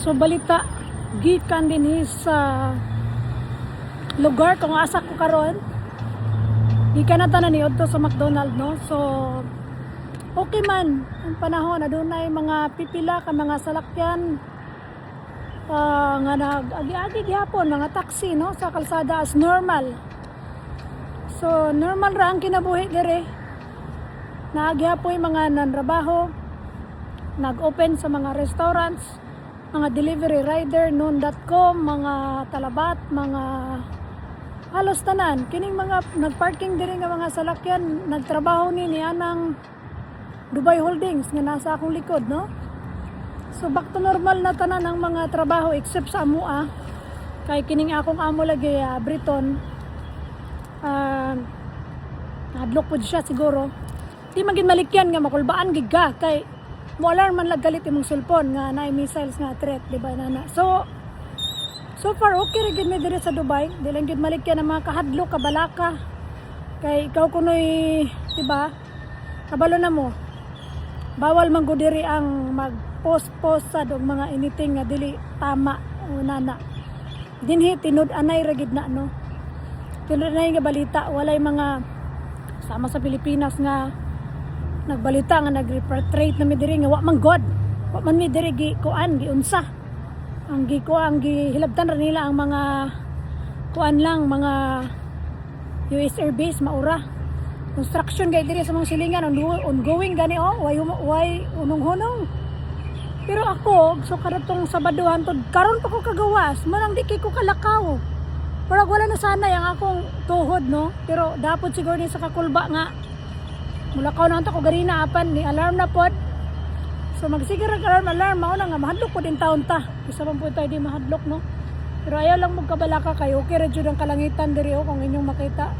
So balita gikan din sa lugar kung asa ko karon. Gikan na tanan ni Odto sa McDonald, no. So okay man ang panahon, adunay mga pipila ka mga salakyan nga nag-agi-agi gihapon mga taxi, no, sa kalsada as normal. So normal ra ang kinabuhi dire. Naagihapoy mga nanrabaho, nag-open sa mga restaurants, mga delivery rider, noon.com, mga talabat, mga halos tanan. Kining mga nagparking diri nga mga salakyan, nagtrabaho ni anang Dubai Holdings nga nasa akong likod, no? So back to normal na tanan ang mga trabaho except sa amua. Kay kining akong amo lagi Briton. Hadlok pud siya siguro. Di magin malikyan nga makulbaan gid ka kay mo alarm man lag galit imong cellphone nga naay missiles nga threat, di ba nana. So far okay ra gid mi diri sa Dubai. Di lang gid malikyan ang mga kahadlok kabalaka. Kay ikaw kunoy, di ba? Kabalo na mo. Bawal man gud diri ang mag-post sa og mga anything nga dili tama o nana. Dinhi tinud-anay ra gid na, no. Tinud-anay nga balita, walay mga sama sa Pilipinas nga nagbalita nga nag-repatriate na mi diri nga wa man god. Wa man mi diri gi kuan giunsa. Ang gihilabtan ra nila ang mga kuan lang, mga US Air Base maura. Construction gay diri sa mga silingan ongoing gani, oh, way unong-hunong. Pero ako so karatong Sabado hantod karon pa ko kagawas, manang di kay ko kalakaw. Pero wala na sana yang akong tuhod, no. Pero dapat siguro ni sa kakulba nga mulakaw na ko ganina apan ni alarm na pod. So magsigir ang alarm mao na nga mahadlok po din taon ta. Isa man po tayo di mahadlok, no. Pero ayaw lang magkabalaka kayo. Okay ra jud ang kalangitan diri, oh, kung inyong makita.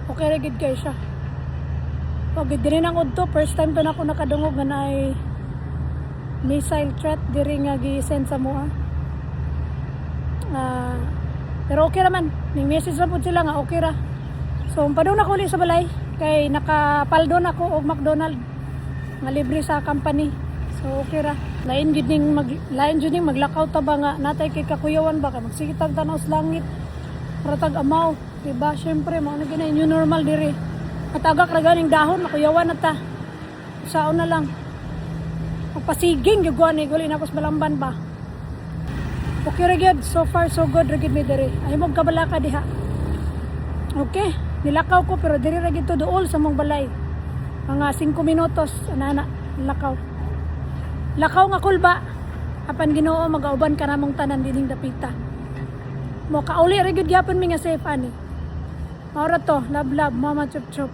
Okay ra gid kay siya. Pag diri nang udto first time to na ako nakadungog nga naay missile threat diri nga gi-send sa moa. Pero okay ra man. Ning message ra pud sila nga okay ra. So padung na ko uli sa balay kay nakapaldo na ko og McDonald nga libre sa company. So okay ra. Lain jud ning maglakaw ta ba nga natay kay kakuyawan ba ka magsikitag tanaw sa langit. Ratag amaw, diba? Syempre mao na ginay new normal diri. Katagak ra ganing dahon makuyawan na ta. Saon na lang. Pagpasiging gyud ani guli na kos balamban ba. Okay ra gyud, so far so good ra gyud mi diri. Ay mo kabalaka diha. Okay, nilakaw ko pero diri ra gyud to duol sa mong balay. Mga 5 minutos ana lakaw. Lakaw nga kulba. Apan Ginoo magauban ka namong tanan dining dapita. Mo kauli ra gyud gyapon mi nga safe ani. Maura to, love mama chup chup.